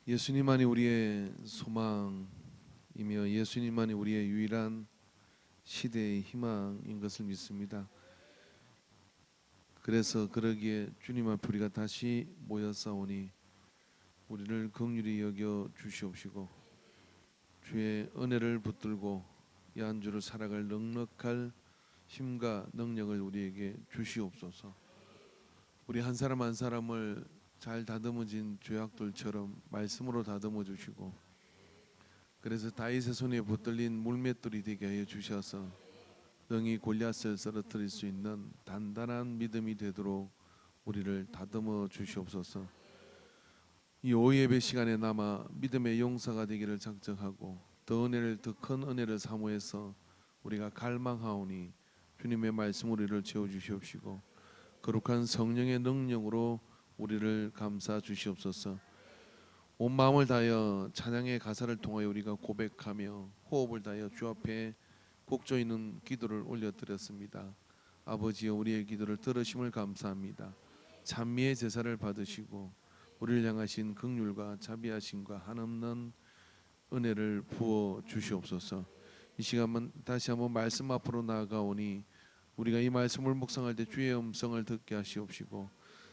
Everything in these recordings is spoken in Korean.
예수님만이 우리의 소망이며 예수님만이 우리의 유일한 시대의 희망인 것을 믿습니다. 그래서 그러기에 주님 앞에 우리가 다시 모였사오니 우리를 긍휼히 여겨 주시옵시고 주의 은혜를 붙들고 이 한 주를 살아갈 넉넉할 힘과 능력을 우리에게 주시옵소서. 우리 한 사람 한 사람을 잘 다듬어진 죄악돌처럼 말씀으로 다듬어 주시고, 그래서 다윗의 손에 붙들린 물맷돌이 되게 하여 주셔서 능히 골리앗을 쓰러뜨릴 수 있는 단단한 믿음이 되도록 우리를 다듬어 주시옵소서. 이 오후 예배 시간에 남아 믿음의 용사가 되기를 작정하고 더 큰 은혜를 사모해서 우리가 갈망하오니 주님의 말씀 우리를 채워 주시옵시고 거룩한 성령의 능력으로 우리를 감싸 주시옵소서. 온 마음을 다하여 찬양의 가사를 통하여 우리가 고백하며 호흡을 다하여 주 앞에 곡조 있는 기도를 올려드렸습니다. 아버지여, 우리의 기도를 들으심을 감사합니다. 찬미의 제사를 받으시고 우리를 향하신 긍휼과 자비하심과 한없는 은혜를 부어 주시옵소서. 이 시간만 다시 한번 말씀 앞으로 나아가오니 우리가 이 말씀을 묵상할 때 주의 음성을 듣게 하시옵시고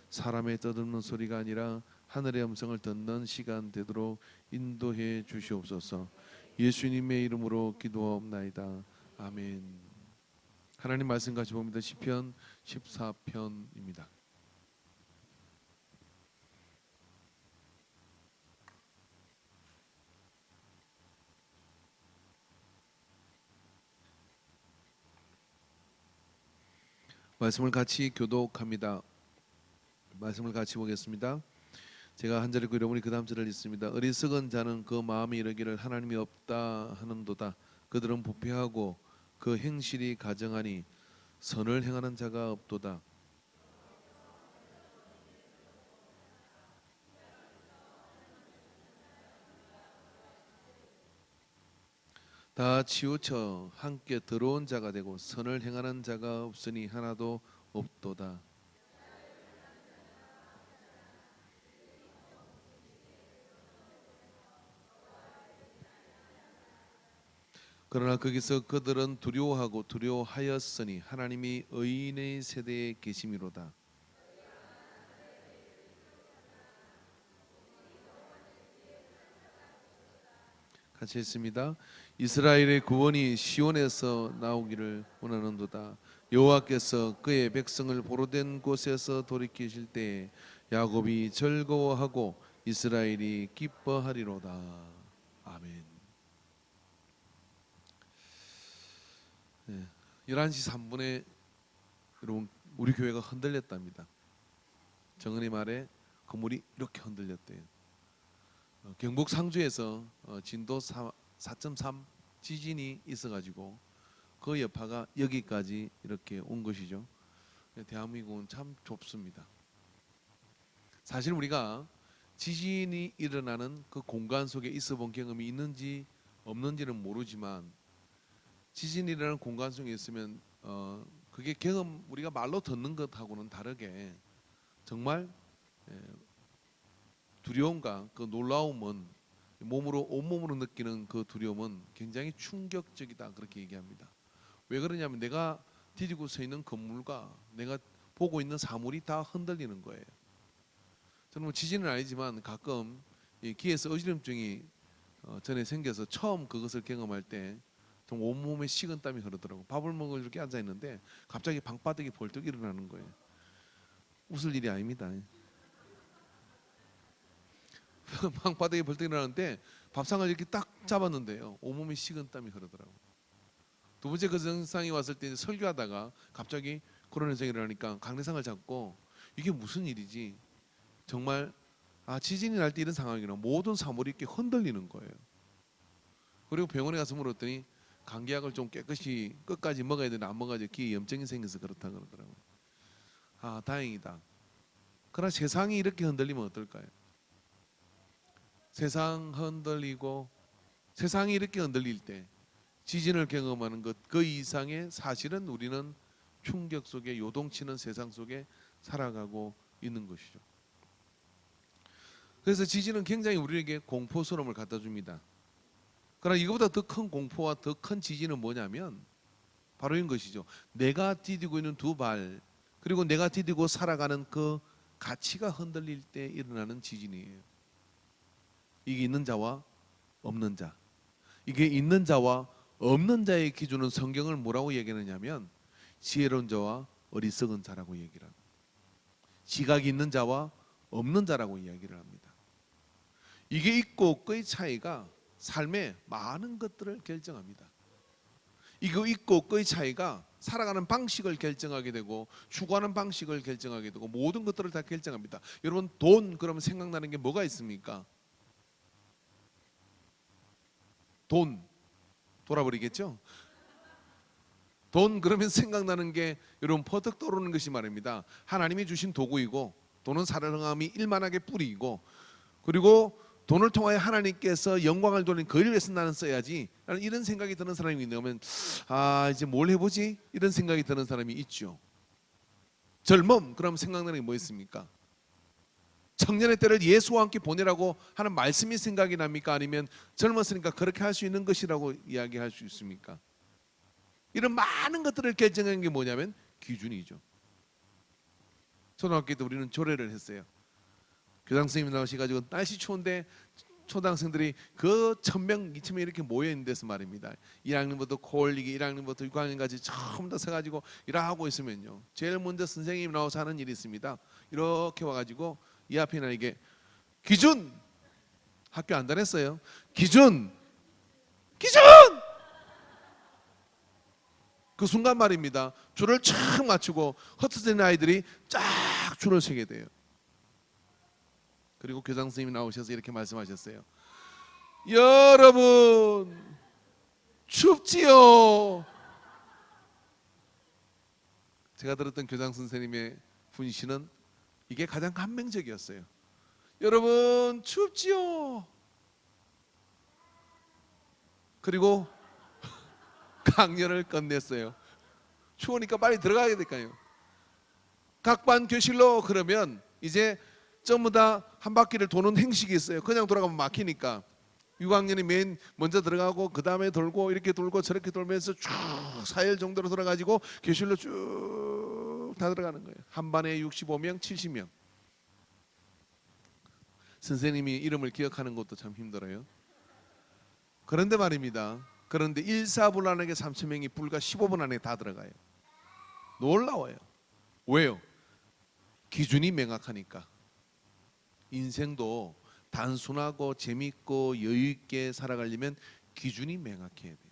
사람의 떠드는 소리가 아니라 하늘의 음성을 듣는 시간 되도록 인도해 주시옵소서. 예수님의 이름으로 기도하옵나이다. 아멘. 하나님 말씀 같이 봅니다. 시편 14편입니다. 말씀을 같이 교독합니다. 말씀을 같이 보겠습니다. 제가 한 절을 읽고 여러분이 그 다음 절을 읽습니다. 어리석은 자는 그 마음이 이르기를 하나님이 없다 하는도다. 그들은 부패하고 그 행실이 가증하니 선을 행하는 자가 없도다. 다 치우쳐 함께 더러운 자가 되고 선을 행하는 자가 없으니 하나도 없도다. 그러나 거기서 그들은 두려워하고 두려워하였으니 하나님이 의인의 세대에 계심이로다. 같이 했습니다. 이스라엘의 구원이 시온에서 나오기를 원하는도다. 여호와께서 그의 백성을 보로된 곳에서 돌이키실 때에 야곱이 즐거워하고 이스라엘이 기뻐하리로다. 아멘. 네, 11시 3분에 여러분 우리 교회가 흔들렸답니다. 정은이 말에 건물이 이렇게 흔들렸대요. 경북 상주에서 진도 4.3 지진이 있어가지고 그 여파가 여기까지 이렇게 온 것이죠. 대한민국은 참 좁습니다. 사실 우리가 지진이 일어나는 그 공간 속에 있어본 경험이 있는지 없는지는 모르지만 지진이 일어나는 공간 속에 있으면 그게 경험 우리가 말로 듣는 것하고는 다르게 정말 두려움과 그 놀라움은 몸으로 온몸으로 느끼는 그 두려움은 굉장히 충격적이다 그렇게 얘기합니다. 왜 그러냐면 내가 디디고 서 있는 건물과 내가 보고 있는 사물이 다 흔들리는 거예요. 저는 뭐 지진은 아니지만 가끔 이 귀에서 어지럼증이 전에 생겨서 처음 그것을 경험할 때 좀 온몸에 식은땀이 흐르더라고. 밥을 먹으러 이렇게 앉아 있는데 갑자기 방바닥이 벌떡 일어나는 거예요. 웃을 일이 아닙니다. 방바닥이 벌떡 일어나는데 밥상을 이렇게 딱 잡았는데요, 온몸에 식은땀이 흐르더라고. 두 번째 그 증상이 왔을 때 설교하다가 갑자기 그런 현상이 일어나니까 강대상을 잡고 이게 무슨 일이지? 정말 지진이 날 때 이런 상황이구나. 모든 사물이 이렇게 흔들리는 거예요. 그리고 병원에 가서 물었더니 감기약을 좀 깨끗이 끝까지 먹어야 되는데 안 먹어가지고 귀에 염증이 생겨서 그렇다 그러더라고요. 다행이다. 그러나 세상이 이렇게 흔들리면 어떨까요? 세상 흔들리고 세상이 이렇게 흔들릴 때 지진을 경험하는 것 그 이상의 사실은 우리는 충격 속에 요동치는 세상 속에 살아가고 있는 것이죠. 그래서 지진은 굉장히 우리에게 공포스러움을 갖다 줍니다. 그러나 이거보다 더 큰 공포와 더 큰 지진은 뭐냐면 바로 이런 것이죠. 내가 디디고 있는 두 발, 그리고 내가 디디고 살아가는 그 가치가 흔들릴 때 일어나는 지진이에요. 이게 있는 자와 없는 자. 이게 있는 자와 없는 자의 기준은 성경을 뭐라고 얘기하느냐면 지혜로운 자와 어리석은 자라고 얘기를 합니다. 지각이 있는 자와 없는 자라고 이야기를 합니다. 이게 있고 없고의 차이가 삶의 많은 것들을 결정합니다. 이거 있고 없고의 차이가 살아가는 방식을 결정하게 되고 추구하는 방식을 결정하게 되고 모든 것들을 다 결정합니다. 여러분 돈 그러면 생각나는 게 뭐가 있습니까? 돈 돌아버리겠죠? 돈 그러면 생각나는 게 여러분 퍼뜩 떠오르는 것이 말입니다. 하나님이 주신 도구이고 돈은 사랑함이 일만하게 뿌리이고 그리고 돈을 통하여 하나님께서 영광을 돌린 그를 위해서 나는 써야지 라는 이런 생각이 드는 사람이 있으면 이제 뭘 해보지? 이런 생각이 드는 사람이 있죠. 젊음 그럼 생각나는 게 뭐 있습니까? 청년의 때를 예수와 함께 보내라고 하는 말씀이 생각이 납니까? 아니면 젊었으니까 그렇게 할 수 있는 것이라고 이야기할 수 있습니까? 이런 많은 것들을 결정하는 게 뭐냐면 기준이죠. 초등학교 때 우리는 조례를 했어요. 교장 선생님이 나오셔가지고 날씨 추운데 초등학생들이 그 1000명, 2000명 이렇게 모여있는 데서 말입니다. 1학년부터 코 올리기 1학년부터 6학년까지 처음 다 서가지고 일하고 있으면요 제일 먼저 선생님이 나와서 하는 일이 있습니다. 이렇게 와가지고 이 앞에 나에게 기준! 학교 안 다녔어요. 기준! 기준! 그 순간 말입니다. 줄을 쫙 맞추고 흩어진 아이들이 쫙 줄을 서게 돼요. 그리고 교장 선생님이 나오셔서 이렇게 말씀하셨어요. 여러분 춥지요. 제가 들었던 교장 선생님의 분신은 이게 가장 감명적이었어요. 여러분 춥지요. 그리고 강연을 끝냈어요. 추우니까 빨리 들어가야 될까요? 각 반 교실로 그러면 이제 전부 다 한 바퀴를 도는 행식이 있어요. 그냥 돌아가면 막히니까 6학년이 맨 먼저 들어가고 그 다음에 돌고 이렇게 돌고 저렇게 돌면서 쭉 4일 정도로 돌아가지고 교실로 쭉 다 들어가는 거예요. 한 반에 65명, 70명. 선생님이 이름을 기억하는 것도 참 힘들어요. 그런데 말입니다. 그런데 1사분란하게 3000명이 불과 15분 안에 다 들어가요. 놀라워요. 왜요? 기준이 명확하니까. 인생도 단순하고 재밌고 여유있게 살아가려면 기준이 명확해야 돼요.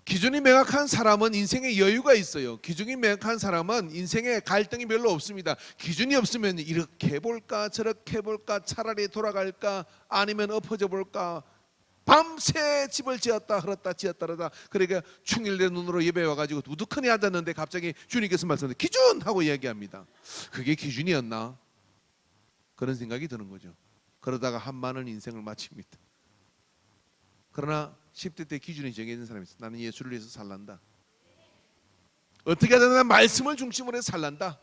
기준이 명확한 사람은 인생에 여유가 있어요. 기준이 명확한 사람은 인생에 갈등이 별로 없습니다. 기준이 없으면 이렇게 해볼까 저렇게 해볼까 차라리 돌아갈까 아니면 엎어져 볼까 밤새 집을 지었다 흘렀다 지었다 그러다 그러니까 충일의 눈으로 예배에 와가지고 우두커니 앉았는데 갑자기 주님께서 말씀하시는데 기준! 하고 이야기합니다. 그게 기준이었나? 그런 생각이 드는 거죠. 그러다가 한 많은 인생을 마칩니다. 그러나 10대 때 기준이 정해진 사람이 있어요. 나는 예수를 위해서 살란다. 어떻게 하든 말씀을 중심으로 해서 살란다.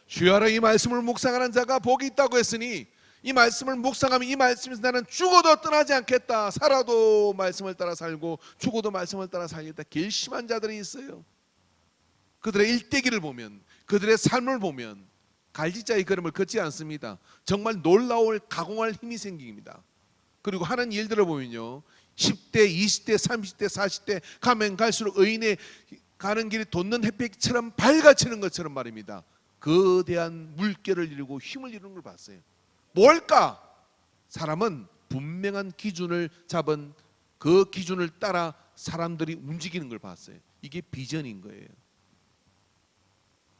주여라 이 말씀을 묵상하는 자가 복이 있다고 했으니 이 말씀을 묵상하면 이 말씀에서 나는 죽어도 떠나지 않겠다. 살아도 말씀을 따라 살고 죽어도 말씀을 따라 살겠다. 결심한 자들이 있어요. 그들의 일대기를 보면 그들의 삶을 보면 갈지자의 걸음을 걷지 않습니다. 정말 놀라울 가공할 힘이 생깁니다. 그리고 하는 일들을 보면요 10대, 20대, 30대, 40대 가면 갈수록 의인의 가는 길이 돋는 햇빛처럼 밝아지는 것처럼 말입니다. 거대한 물결을 이루고 힘을 이루는 걸 봤어요. 뭘까? 사람은 분명한 기준을 잡은 그 기준을 따라 사람들이 움직이는 걸 봤어요. 이게 비전인 거예요.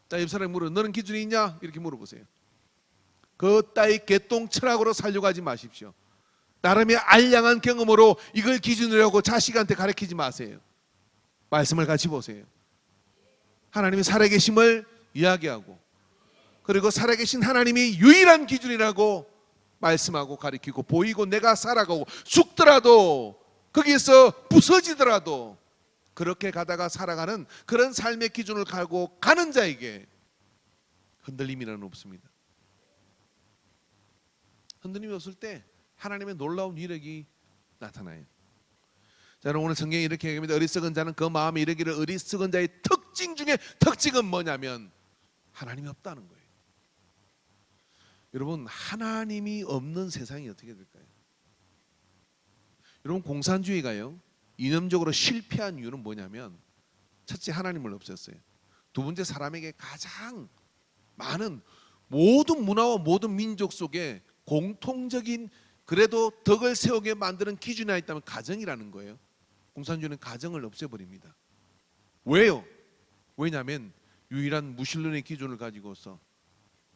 자, 옆 사람이 물어 너는 기준이 있냐? 이렇게 물어보세요. 그 따위 개똥 철학으로 살려고 하지 마십시오. 나름의 알량한 경험으로 이걸 기준으로 하고 자식한테 가르치지 마세요. 말씀을 같이 보세요. 하나님이 살아계심을 이야기하고 그리고 살아계신 하나님이 유일한 기준이라고 말씀하고 가르치고 보이고 내가 살아가고 죽더라도 거기에서 부서지더라도 그렇게 가다가 살아가는 그런 삶의 기준을 가고 가는 자에게 흔들림이라는 없습니다. 흔들림이 없을 때 하나님의 놀라운 위력이 나타나요. 자, 여러분 오늘 성경이 이렇게 얘기합니다. 어리석은 자는 그 마음에 이르기를. 어리석은 자의 특징 중에 특징은 뭐냐면 하나님이 없다는 거예요. 여러분 하나님이 없는 세상이 어떻게 될까요? 여러분 공산주의가요 이념적으로 실패한 이유는 뭐냐면 첫째 하나님을 없앴어요. 두 번째 사람에게 가장 많은 모든 문화와 모든 민족 속에 공통적인 그래도 덕을 세우게 만드는 기준이 하나 있다면 가정이라는 거예요. 공산주의는 가정을 없애버립니다. 왜요? 왜냐하면 유일한 무신론의 기준을 가지고서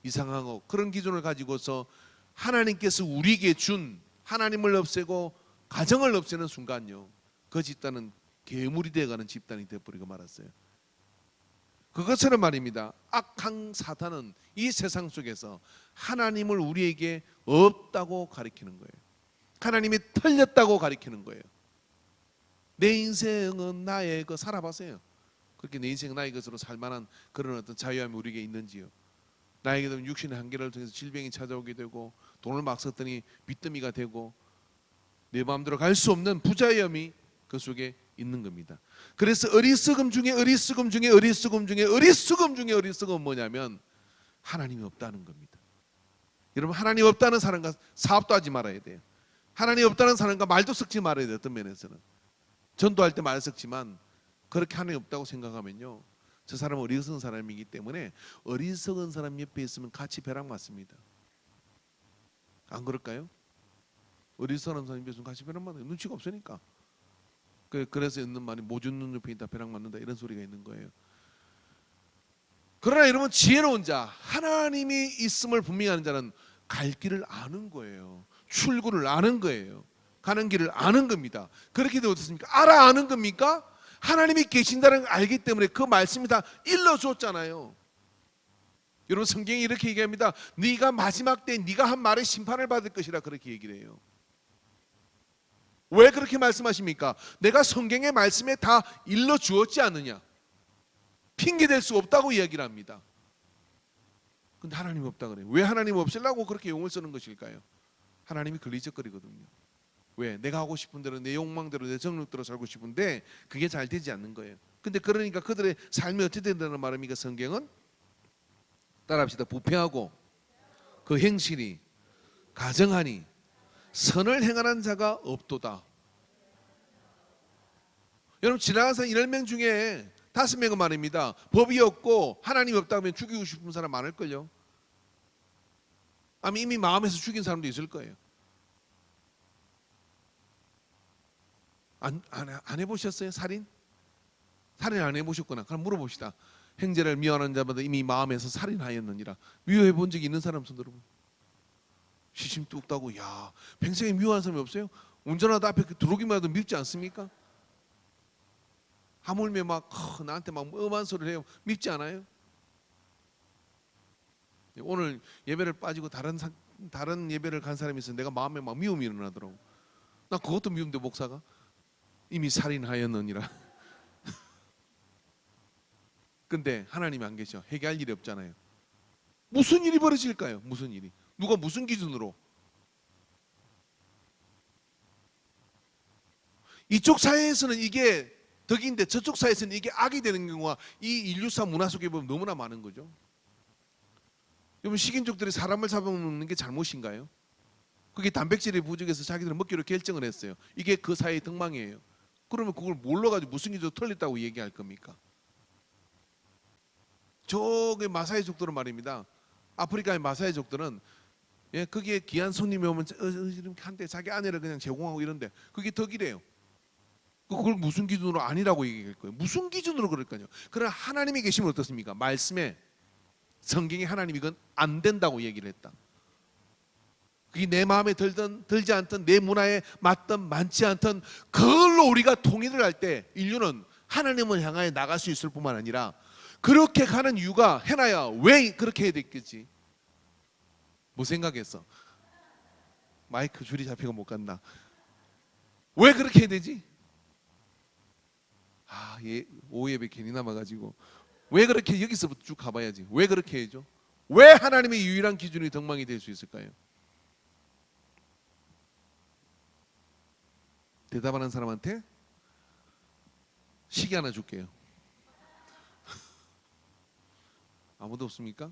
이상하고 그런 기준을 가지고서 하나님께서 우리에게 준 하나님을 없애고 가정을 없애는 순간요 그 집단은 괴물이 되어가는 집단이 되어버리고 말았어요. 그것처럼 말입니다. 악한 사탄은 이 세상 속에서 하나님을 우리에게 없다고 가리키는 거예요. 하나님이 틀렸다고 가리키는 거예요. 내 인생은 나의 거 살아봤어요. 그렇게 내 인생 나의 것으로 살만한 그런 어떤 자유함이 우리에게 있는지요. 나에게도 육신의 한계를 통해서 질병이 찾아오게 되고 돈을 막 썼더니 빚더미가 되고 내 마음대로 갈 수 없는 부자염이 그 속에 있는 겁니다. 그래서 어리석음 중에 어리석음 중에 어리석음 중에 어리석음 중에 어리석음 뭐냐면 하나님이 없다는 겁니다. 여러분 하나님 없다는 사람과 사업도 하지 말아야 돼요. 하나님 없다는 사람과 말도 섞지 말아야 돼요. 어떤 면에서는 전도할 때 말 섞지만 그렇게 하나님 없다고 생각하면요 저 사람은 어리석은 사람이기 때문에 어리석은 사람 옆에 있으면 같이 벼락 맞습니다. 안 그럴까요? 어리석은 사람 옆에 있으면 같이 벼락 맞아요. 눈치가 없으니까. 그래서 있는 말이 못 죽는 옆에 있다 벼락 맞는다 이런 소리가 있는 거예요. 그러나 여러분 지혜로운 자 하나님이 있음을 분명히 아는 자는 갈 길을 아는 거예요. 출구를 아는 거예요. 가는 길을 아는 겁니다. 그렇게 되어 어떻습니까? 알아 아는 겁니까? 하나님이 계신다는 걸 알기 때문에 그 말씀이 다 일러줬잖아요. 여러분 성경이 이렇게 얘기합니다. 네가 마지막 때 네가 한 말에 심판을 받을 것이라 그렇게 얘기를 해요. 왜 그렇게 말씀하십니까? 내가 성경의 말씀에 다 일러주었지 않느냐. 핑계댈 수 없다고 이야기를 합니다. 근데 하나님이 없다 그래요. 왜 하나님 없으려고 그렇게 용을 쓰는 것일까요? 하나님이 걸리적거리거든요. 왜? 내가 하고 싶은 대로 내 욕망대로 내 정욕대로 살고 싶은데 그게 잘 되지 않는 거예요. 근데 그러니까 그들의 삶이 어떻게 된다는 말입니까? 성경은 따라합시다. 부패하고 그 행실이 가정하니 선을 행하는 자가 없도다. 여러분 지나간 사람 10명 중에 5명은 말입니다. 법이 없고 하나님이 없다 하면 죽이고 싶은 사람 많을걸요. 아니 이미 마음에서 죽인 사람도 있을 거예요. 안 해보셨어요? 살인 안 해보셨구나. 그럼 물어봅시다. 형제를 미워하는 자마다 이미 마음에서 살인하였느니라. 미워해 본 적이 있는 사람 손 들어보세요. 시심 뚝 따고 야 평생에 미워하는 사람이 없어요? 운전하다 앞에 들어오기만 해도 밉지 않습니까? 하물며 막 나한테 막 엄한 소리를 해요. 밉지 않아요? 오늘 예배를 빠지고 다른 예배를 간 사람이 있어서 내가 마음에 막 미움이 일어나더라고. 나 그것도 미운데 목사가 이미 살인하였느니라. 근데 하나님이 안 계셔. 해결할 일이 없잖아요. 무슨 일이 벌어질까요? 무슨 일이? 누가 무슨 기준으로? 이쪽 사회에서는 이게 덕인데 저쪽 사회에서는 이게 악이 되는 경우가 이 인류사 문화 속에 보면 너무나 많은 거죠. 여러분 식인족들이 사람을 잡아먹는 게 잘못인가요? 그게 단백질이 부족해서 자기들은 먹기로 결정을 했어요. 이게 그 사회의 덕망이에요. 그러면 그걸 몰라가지고 무슨 기준으로 틀렸다고 얘기할 겁니까? 저기 마사이족들은 말입니다. 아프리카의 마사이족들은 거기에 귀한 손님이 오면 이렇게 한데 자기 아내를 그냥 제공하고 이런데 그게 덕이래요. 그걸 무슨 기준으로 아니라고 얘기할 거예요? 무슨 기준으로 그럴까요? 그러나 하나님이 계시면 어떻습니까? 말씀에 성경에 하나님이 이건 안 된다고 얘기를 했다. 그게 내 마음에 들지 않던 내 문화에 맞던 많지 않던 그걸로 우리가 통일을 할 때 인류는 하나님을 향하여 나갈 수 있을 뿐만 아니라 그렇게 가는 이유가 해나야 왜 그렇게 해야 됐겠지? 뭐 생각했어? 마이크 줄이 잡히고 못 간다. 왜 그렇게 해야 되지? 오후 예배 괜히 남아가지고 왜 그렇게 여기서부터 쭉 가봐야지. 왜 그렇게 해야죠? 왜 하나님의 유일한 기준이 덕망이 될 수 있을까요? 대답하는 사람한테 시계 하나 줄게요. 아무도 없습니까?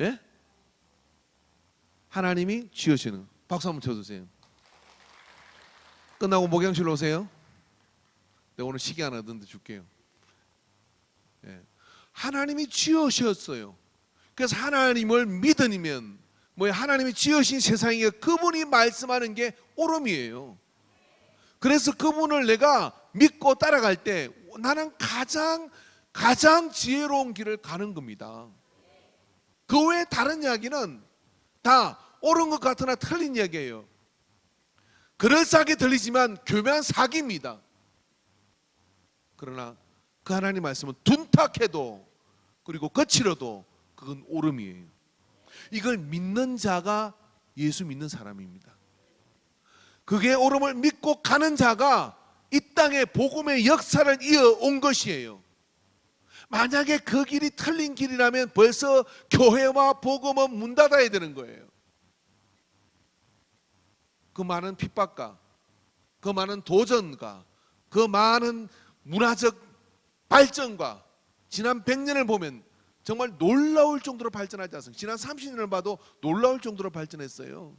예? 하나님이 지으시는. 박수 한번 쳐주세요. 끝나고 목양실로 오세요. 내가 오늘 시계 하나 얻는데 줄게요. 예. 하나님이 지으셨어요. 그래서 하나님을 믿으면 뭐야? 하나님이 지으신 세상에 그분이 말씀하는 게 옳음이에요. 그래서 그분을 내가 믿고 따라갈 때 나는 가장 지혜로운 길을 가는 겁니다. 그 외에 다른 이야기는 다 옳은 것 같으나 틀린 이야기예요. 그럴싸하게 들리지만 교묘한 사기입니다. 그러나 그 하나님 말씀은 둔탁해도 그리고 거칠어도 그건 옳음이에요. 이걸 믿는 자가 예수 믿는 사람입니다. 그게 옳음을 믿고 가는 자가 이 땅에 복음의 역사를 이어온 것이에요. 만약에 그 길이 틀린 길이라면 벌써 교회와 복음은 문 닫아야 되는 거예요. 그 많은 핍박과 그 많은 도전과 그 많은 문화적 발전과 지난 100년을 보면 정말 놀라울 정도로 발전하지 않습니까? 지난 30년을 봐도 놀라울 정도로 발전했어요.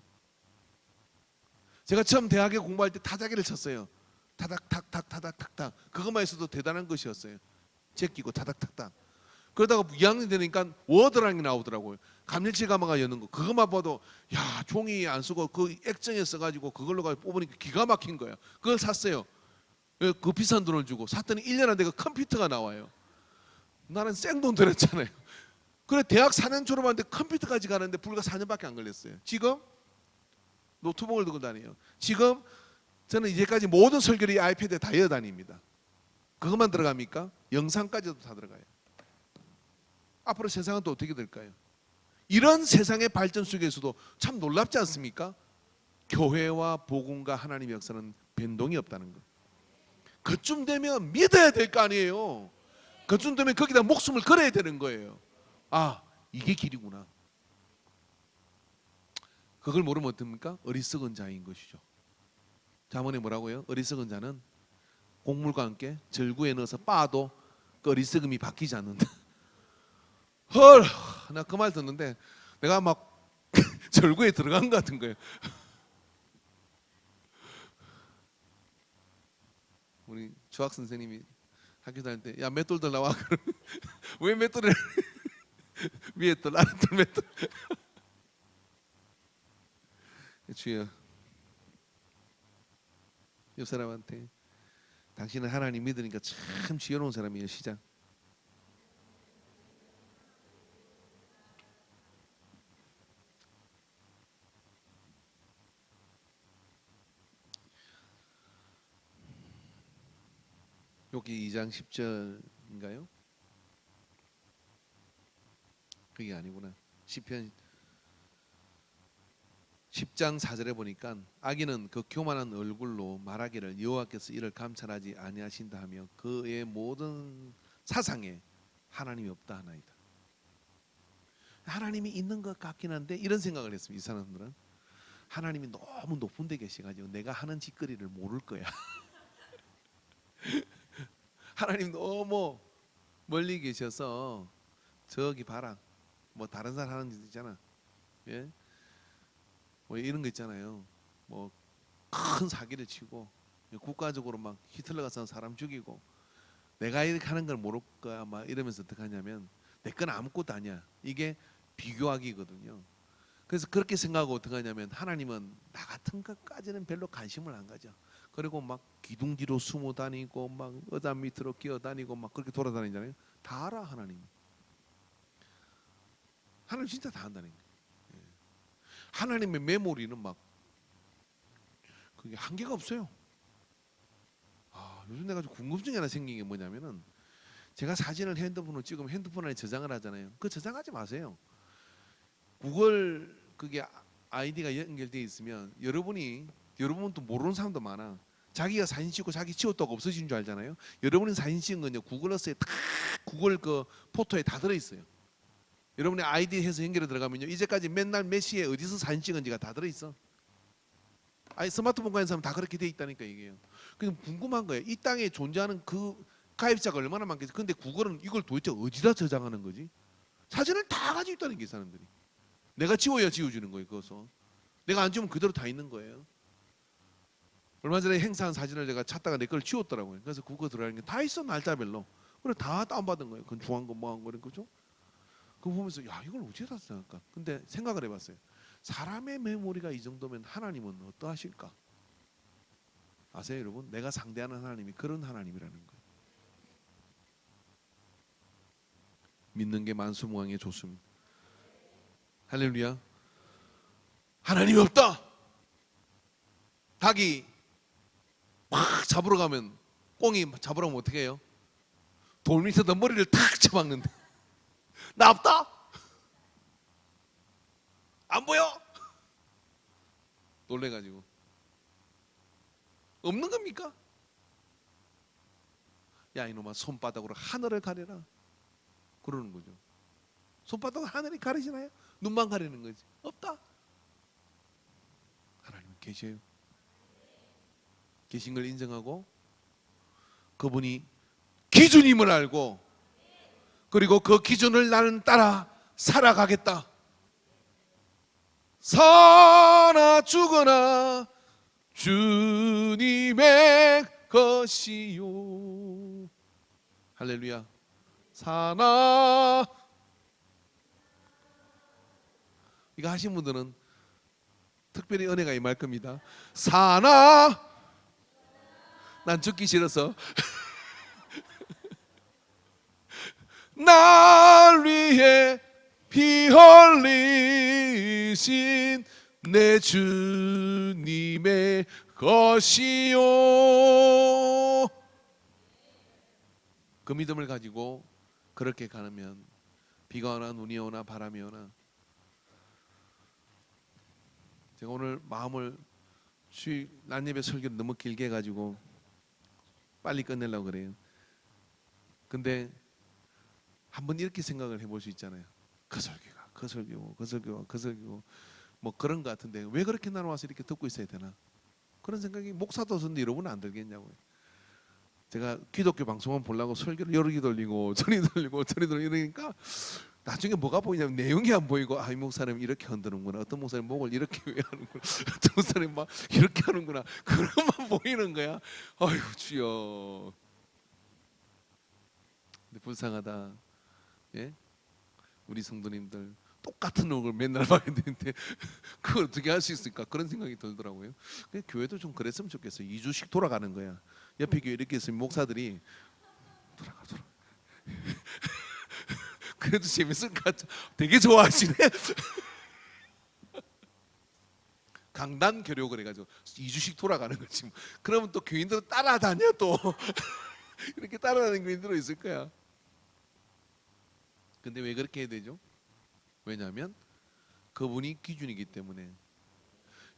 제가 처음 대학에 공부할 때 타자기를 쳤어요. 타닥탁탁 그것만 있어도 대단한 것이었어요. 제끼고 타닥탁탁. 그러다가 2학년 되니까 워드라는 게 나오더라고요. 감일치 가마가 여는 거. 그것만 봐도 야, 종이 안 쓰고 그 액정에 써가지고 그걸로 뽑으니까 기가 막힌 거예요. 그걸 샀어요. 그 비싼 돈을 주고 샀더니 1년 안 되고 컴퓨터가 나와요. 나는 생돈 들였잖아요. 그래 대학 4년 졸업하는데 컴퓨터까지 가는데 불과 4년밖에 안 걸렸어요. 지금 노트북을 들고 다녀요. 지금 저는 이제까지 모든 설교를 이 아이패드에 다 이어다닙니다. 그것만 들어갑니까? 영상까지도 다 들어가요. 앞으로 세상은 또 어떻게 될까요? 이런 세상의 발전 속에서도 참 놀랍지 않습니까? 교회와 복음과 하나님의 역사는 변동이 없다는 것. 그쯤 되면 믿어야 될 거 아니에요. 그쯤 되면 거기다 목숨을 걸어야 되는 거예요. 아, 이게 길이구나. 그걸 모르면 어떻습니까? 어리석은 자인 것이죠. 자문에 뭐라고요? 어리석은 자는 곡물과 함께 절구에 넣어서 빻아도 그 어리석음이 바뀌지 않는다. 헐, 나 그 말 듣는데 내가 막 절구에 들어간 것 같은 거예요. 우리 주학 선생님이 학교 다닐 때 야 맷돌들 나와. 왜 맷돌을 위에 돌 아래 돌 맷돌. 주여, 옆 사람한테 당신은 하나님 믿으니까 참 지혜로운 사람이에요. 시작. 여기 2장 10절인가요? 그게 아니구나. 시편 10장 4절에 보니까 악인은 그 교만한 얼굴로 말하기를 여호와께서 이를 감찰하지 아니하신다 하며 그의 모든 사상에 하나님이 없다 하나이다. 하나님이 있는 것 같긴 한데 이런 생각을 했습니다. 이 사람들은 하나님이 너무 높은 데 계셔가지고 내가 하는 짓거리를 모를 거야. 하나님 너무 멀리 계셔서 저기 봐라. 뭐 다른 사람 하는 짓 있잖아. 예? 뭐 이런 거 있잖아요. 뭐 큰 사기를 치고 국가적으로 막 히틀러가 쏜 사람 죽이고 내가 이렇게 하는 걸 모를 거야. 막 이러면서 어떻게 하냐면 내 건 아무것도 아니야. 이게 비교하기거든요. 그래서 그렇게 생각하고 어떻게 하냐면 하나님은 나 같은 것까지는 별로 관심을 안 가져. 그리고 막 기둥 뒤로 숨어 다니고 막 의자 밑으로 끼어 다니고 막 그렇게 돌아다니잖아요. 다 알아 하나님. 하나님 진짜 다 안다는 거예요. 하나님의 메모리는 막 그게 한계가 없어요. 요즘 내가 좀 궁금증이 하나 생긴 게 뭐냐면은 제가 사진을 핸드폰으로 찍으면 핸드폰 안에 저장을 하잖아요. 그 저장하지 마세요. 구글 그게 아이디가 연결되어 있으면 여러분도 모르는 사람도 많아. 자기가 사진 찍고 자기 치웠다고 없어진 줄 알잖아요. 여러분이 사진 찍은 건요 구글 어스에 다 구글 그 포토에 다 들어 있어요. 여러분의 아이디 해서 연결에 들어가면요 이제까지 맨날 몇 시에 어디서 사진 찍은지가 다 들어 있어. 아니 스마트폰 가진 사람 다 그렇게 돼 있다니까 이게요. 그냥 궁금한 거예요. 이 땅에 존재하는 그 가입자가 얼마나 많겠지. 근데 구글은 이걸 도대체 어디다 저장하는 거지? 사진을 다 가지고 있다는 게 사람들이. 내가 지워야 지워주는 거예요. 그것은 내가 안 지우면 그대로 다 있는 거예요. 얼마 전에 행사한 사진을 제가 찾다가 내 걸 지웠더라고요. 그래서 그거 들어가는 게 다 있어 날짜별로. 그래 다 다운받은 거예요. 건축한 거 뭐한 거 이런 거죠. 그거 보면서 야 이걸 어디다 생각할까? 근데 생각을 해봤어요. 사람의 메모리가 이 정도면 하나님은 어떠하실까? 아세요 여러분? 내가 상대하는 하나님이 그런 하나님이라는 거예요. 믿는 게 만수무강의 좋습니다. 할렐루야. 하나님이 없다. 닭이 막 잡으러 가면 꽁이 잡으러 가면 어떻게 해요? 돌 밑에다 머리를 탁 쳐박는데 나 없다? 안 보여? 놀래가지고 없는 겁니까? 야 이놈아 손바닥으로 하늘을 가려라 그러는 거죠. 손바닥으로 하늘이 가리시나요? 눈만 가리는 거지. 없다. 하나님은 계셔요. 계신 걸 인정하고 그분이 기준임을 알고 그리고 그 기준을 나는 따라 살아가겠다. 사나 죽으나 주님의 것이요. 할렐루야. 사나 이거 하신 분들은 특별히 은혜가 임할 겁니다. 사나 난 죽기 싫어서 날 위해 피 흘리신 내 주님의 것이요. 그 믿음을 가지고 그렇게 가면 비가 오나 눈이 오나 바람이 오나 제가 오늘 마음을 낮 예배 설교를 너무 길게 해가지고 빨리 끝내려고 그래요. 근데 한번 이렇게 생각을 해볼 수 있잖아요. 그 설교가 그 설교고 그 설교가 그 설교고 뭐 그런 것 같은데 왜 그렇게 나눠 와서 이렇게 듣고 있어야 되나 그런 생각이 목사도 없는데 여러분 안 들겠냐고요. 제가 기독교 방송만 보려고 설교를 여러 개 돌리고 저리 돌리고 저리 돌리고 이러니까 나중에 뭐가 보이냐면 내용이 안 보이고 아 이 목사님 이렇게 흔드는구나 어떤 목사님 목을 이렇게 왜 하는구나 어떤 목사님 막 이렇게 하는구나 그런 것만 보이는 거야. 아이고 주여. 근데 불쌍하다. 예? 우리 성도님들 똑같은 얼굴 맨날 봐야 되는데 그걸 어떻게 할 수 있을까 그런 생각이 들더라고요. 교회도 좀 그랬으면 좋겠어요. 2주씩 돌아가는 거야. 옆에 교회 이렇게 있으면 목사들이 돌아가 그래도 재밌을 것 같아. 되게 좋아하시네. 강단 교육을 해가지고 2주씩 돌아가는 거지. 그러면 또 교인들은 따라다녀 또 이렇게 따라다니는 교인들도 있을 거야. 근데 왜 그렇게 해야 되죠? 왜냐하면 그분이 기준이기 때문에.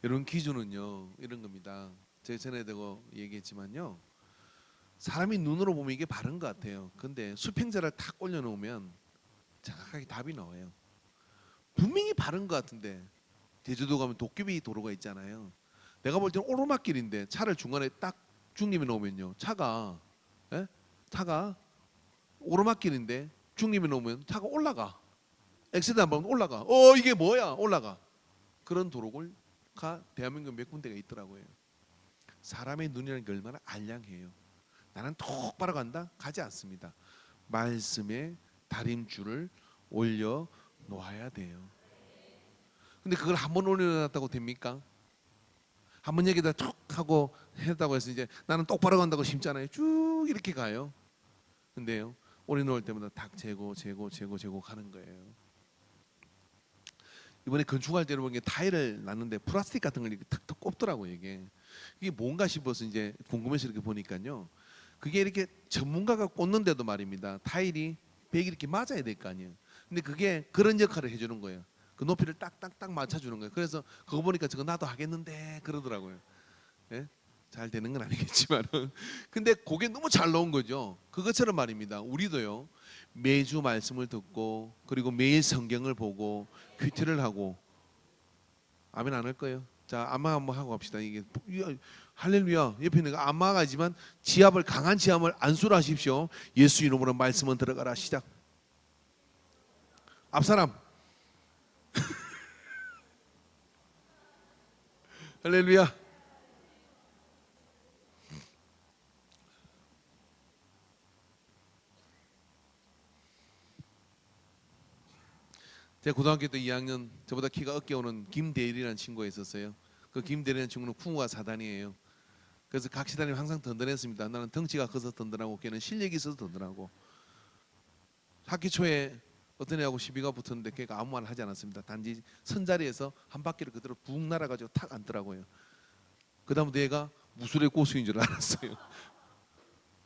여러분 기준은요 이런 겁니다. 제가 전에도 얘기했지만요 사람이 눈으로 보면 이게 바른 것 같아요. 근데 수평자를 탁 올려놓으면 정확하게 답이 나와요. 분명히 바른 것 같은데 제주도 가면 도깨비 도로가 있잖아요. 내가 볼 때는 오르막길인데 차를 중간에 딱 중립에 놓으면요 차가 오르막길인데 중립에 놓으면 차가 올라가. 엑셀도 안 밟으면 올라가. 이게 뭐야? 올라가. 그런 도로가 대한민국 몇 군데가 있더라고요. 사람의 눈이라는 게 얼마나 알량해요. 나는 똑바로 간다? 가지 않습니다. 말씀에 다림줄을 올려 놓아야 돼요. 근데 그걸 한 번 올려놨다고 됩니까? 한 번 여기다 툭 하고 했다고 해서 이제 나는 똑바로 간다고 심잖아요. 쭉 이렇게 가요. 근데요 올려놓을 때마다 탁 재고 가는 거예요. 이번에 건축할 때 여러분 타일을 놨는데 플라스틱 같은 걸 이렇게 탁탁 꼽더라고요. 이게 뭔가 싶어서 이제 궁금해서 이렇게 보니까요. 그게 이렇게 전문가가 꽂는데도 말입니다. 타일이 벽이 이렇게 맞아야 될 거 아니에요. 근데 그게 그런 역할을 해주는 거예요. 그 높이를 딱딱딱 맞춰주는 거예요. 그래서 그거 보니까 저거 나도 하겠는데 그러더라고요. 예? 잘 되는 건 아니겠지만 근데 그게 너무 잘 나온 거죠. 그것처럼 말입니다. 우리도요 매주 말씀을 듣고 그리고 매일 성경을 보고 큐티를 하고 아멘 안 할 거예요. 자, 안마 한번 하고 갑시다. 이게 할렐루야. 옆에 있는 안마가지만 지압을 강한 지압을 안수로 하십시오. 예수 이름으로 말씀은 들어가라. 시작. 앞사람. 할렐루야. 제가 고등학교 때 2학년 저보다 키가 어깨 오는 김대일이라는 친구가 있었어요. 그 김대일이라는 친구는 풍우가 사단이에요. 그래서 각시단이 항상 든든했습니다. 나는 덩치가 커서 든든하고 걔는 실력이 있어서 든든하고. 학기 초에 어떤 애하고 시비가 붙었는데 걔가 아무 말 하지 않았습니다. 단지 선자리에서 한 바퀴를 그대로 붕 날아가지고 탁 앉더라고요. 그 다음부터 얘가 무술의 고수인 줄 알았어요.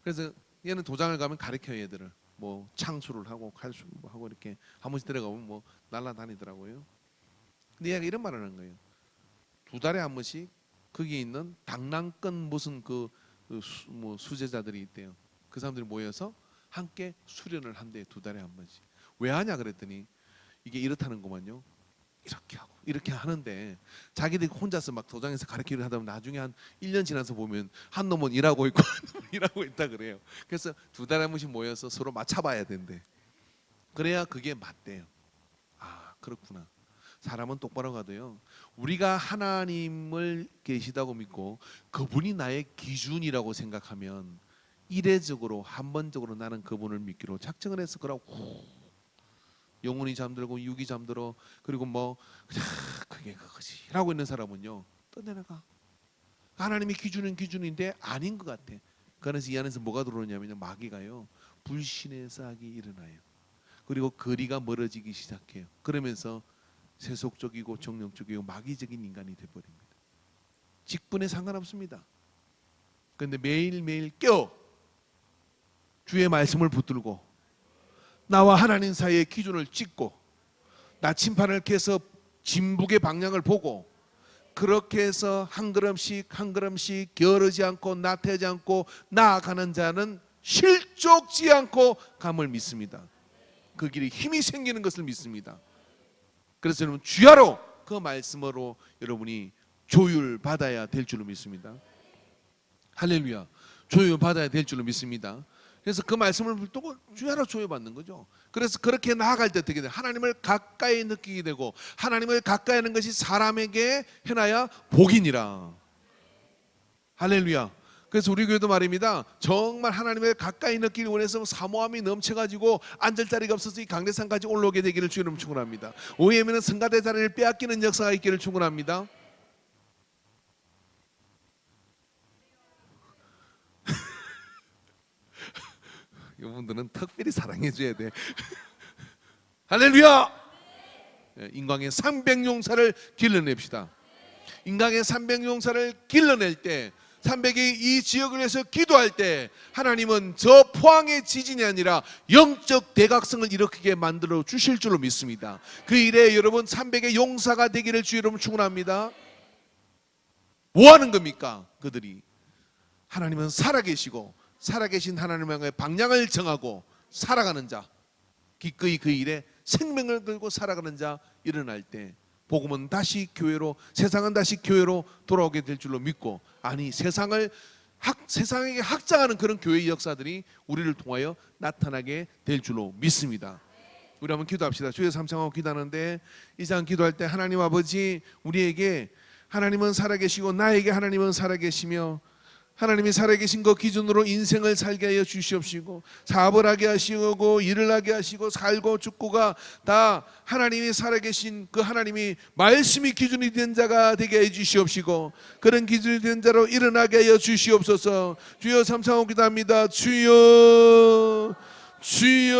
그래서 얘는 도장을 가면 가르쳐요. 얘들을 뭐 창수를 하고 칼수 하고 이렇게 한 번씩 들어가면 뭐 날아다니더라고요. 근데 얘가 이런 말을 하는 거예요. 2달에 한 번씩 거기에 있는 당랑권 무슨 뭐 수제자들이 있대요. 그 사람들이 모여서 함께 수련을 한대요. 2달에 한 번씩. 왜 하냐 그랬더니 이게 이렇다는 거만요. 이렇게 하고 이렇게 하는데 자기들이 혼자서 막 도장에서 가르치기를 하다 보면 나중에 한 1년 지나서 보면 한 놈은 일하고 있고 한 놈은 일하고 있다 그래요. 그래서 2달에 한 번씩 모여서 서로 맞춰봐야 된대. 그래야 그게 맞대요. 아, 그렇구나. 사람은 똑바로 가도요. 우리가 하나님을 계시다고 믿고 그분이 나의 기준이라고 생각하면 이례적으로 한 번적으로 나는 그분을 믿기로 작정을 해서 그러고 영혼이 잠들고 육이 잠들어 그리고 뭐 그게 그거지 라고 있는 사람은요 떠내려가. 하나님의 기준은 기준인데 아닌 것 같아. 그래서 이 안에서 뭐가 들어오냐면요, 마귀가요 불신의 싹이 일어나요. 그리고 거리가 멀어지기 시작해요. 그러면서 세속적이고 정령적이고 마귀적인 인간이 되어버립니다. 직분에 상관없습니다. 그런데 매일매일 깨어 주의 말씀을 붙들고 나와 하나님 사이의 기준을 찍고 나침판을 캐서 진북의 방향을 보고 그렇게 해서 한 걸음씩 한 걸음씩 게으르지 않고 나태하지 않고 나아가는 자는 실족지 않고 감을 믿습니다. 그 길에 힘이 생기는 것을 믿습니다. 그래서 여러분 주야로 그 말씀으로 여러분이 조율받아야 될 줄로 믿습니다. 할렐루야. 조율받아야 될 줄로 믿습니다. 그래서 그 말씀을 붙들고 주야로 조율받는 거죠. 그래서 그렇게 나아갈 때 어떻게 돼요? 하나님을 가까이 느끼게 되고 하나님을 가까이 하는 것이 사람에게 해놔야 복이니라. 할렐루야. 그래서 우리 교회도 말입니다. 정말 하나님을 가까이 느끼기 원해서 사모함이 넘쳐가지고 앉을 자리가 없어서 이 강대상까지 올라오게 되기를 주님 축원합니다. 오해하면 성가대 자리를 빼앗기는 역사가 있기를 축원합니다. 이분들은 특별히 사랑해줘야 돼. 할렐루야. 인강의 300용사를 길러냅시다. 인강의 300용사를 길러낼 때 300이 이 지역을 위해서 기도할 때 하나님은 저 포항의 지진이 아니라 영적 대각성을 일으키게 만들어 주실 줄로 믿습니다. 그 일에 여러분 300의 용사가 되기를 주 여러분 축원합니다. 뭐 하는 겁니까? 그들이 하나님은 살아계시고 살아계신 하나님의 방향을 정하고 살아가는 자, 기꺼이 그 일에 생명을 걸고 살아가는 자 일어날 때 복음은 다시 교회로, 세상은 다시 교회로 돌아오게 될 줄로 믿고, 아니 세상에게 확장하는 그런 교회의 역사들이 우리를 통하여 나타나게 될 줄로 믿습니다. 우리 한번 기도합시다. 주여 삼창하고 기도하는데 이 시간 기도할 때 하나님 아버지, 우리에게 하나님은 살아계시고 나에게 하나님은 살아계시며 하나님이 살아계신 것 기준으로 인생을 살게 하여 주시옵시고 사업을 하게 하시고 일을 하게 하시고 살고 죽고가 다 하나님이 살아계신 그 하나님이 말씀이 기준이 된 자가 되게 해 주시옵시고 그런 기준이 된 자로 일어나게 하여 주시옵소서. 주여 삼창하고 기도합니다. 주여 주여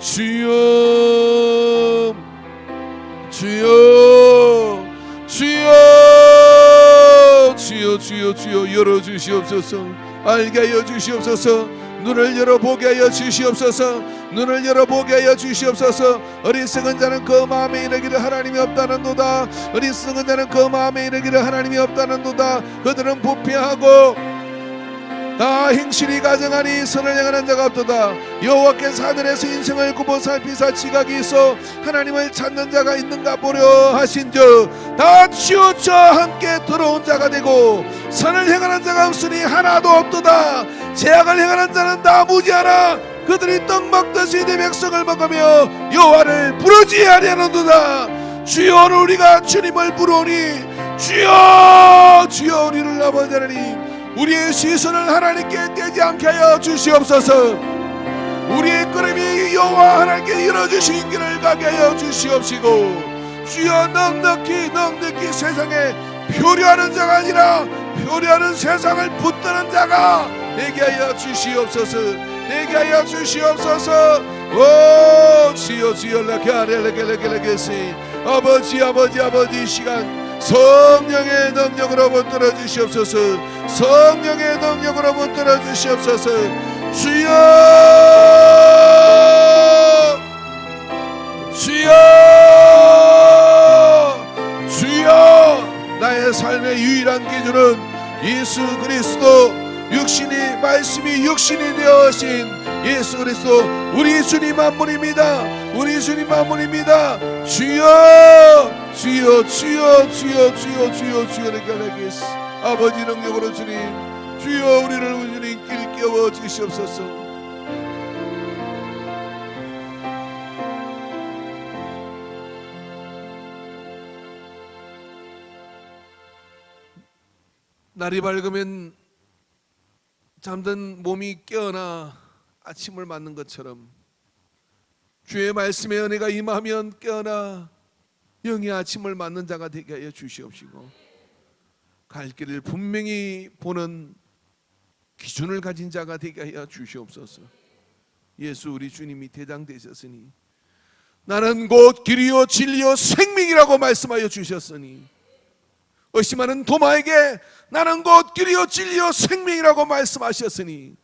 주여 주여 주여 주여 주여 주여 열어주시옵소서. 알게 하여 주시옵소서. 눈을 열어보게 하여 주시옵소서. 눈을 열어보게 하여 주시옵소서. 어리석은 자는 그 마음에 이르기를 하나님이 없다는도다. 어리석은 자는 그 마음에 이르기를 하나님이 없다는도다. 그들은 부패하고 나 행실이 가정하니 선을 행하는 자가 없도다. 여호와께서 하늘에서 인생을 굽어 살피사 지각이 있어 하나님을 찾는 자가 있는가 보려 하신즉 다 치우쳐 함께 들어온 자가 되고 선을 행하는 자가 없으니 하나도 없도다. 죄악을 행하는 자는 다 무지하라. 그들이 떡 먹듯이 내 백성을 먹으며 여호와를 부르지 아니하는도다. 주여, 오늘 우리가 주님을 부르오니 주여, 주여, 우리를 아버지 하나님, 우리의 시선을 하나님께 떼지 않게 하여 주시옵소서. 우리의 걸음이 여호와 하나님께 열어주신 길을 가게 하여 주시옵시고, 주여, 넉넉히 세상에 표류하는 자가 아니라 표류하는 세상을 붙드는 자가 되게 하여 주시옵소서. 되게 하여 주시옵소서. 오 주여, 주여, 레게레게레게레게시 아버지, 아버지, 이 시간 성령의 능력으로 붙들어 주시옵소서. 성령의 능력으로 붙들어 주시옵소서. 주여, 주여, 주여. 나의 삶의 유일한 기준은 예수 그리스도, 육신이 말씀이 육신이 되어신 예수 그리스도 우리 주님 한 분입니다. 우리 주님 한 분입니다. 주여, 주여, 주여, 주여, 주여, 주여, 주여, 레게레게스 아버지 능력으로 주님, 주여, 우리를 주님 길 깨워 주시옵소서. 날이 밝으면 잠든 몸이 깨어나 아침을 맞는 것처럼 주의 말씀의 은혜가 임하면 깨어나 영의 아침을 맞는 자가 되게 하여 주시옵시고, 갈 길을 분명히 보는 기준을 가진 자가 되게 하여 주시옵소서. 예수 우리 주님이 대장 되셨으니 나는 곧 길이요 진리요 생명이라고 말씀하여 주셨으니, 의심하는 도마에게 나는 곧 길이요 진리요 생명이라고 말씀하셨으니,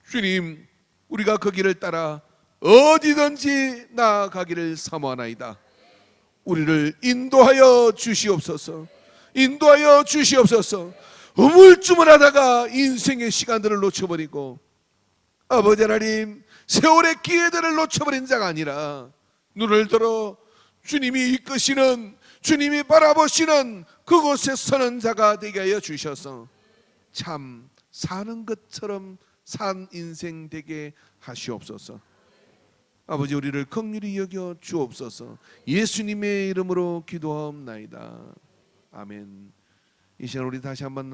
주님, 우리가 그 길을 따라 어디든지 나아가기를 사모하나이다. 우리를 인도하여 주시옵소서. 인도하여 주시옵소서. 우물쭈물하다가 인생의 시간들을 놓쳐버리고 아버지 하나님, 세월의 기회들을 놓쳐버린 자가 아니라 눈을 들어 주님이 이끄시는, 주님이 바라보시는 그곳에 서는 자가 되게 하여 주셔서 참 사는 것처럼 산 인생 되게 하시옵소서. 아버지, 우리를 긍휼히 여겨 주옵소서. 예수님의 이름으로 기도하옵나이다. 아멘. 이 시간 우리 다시 한번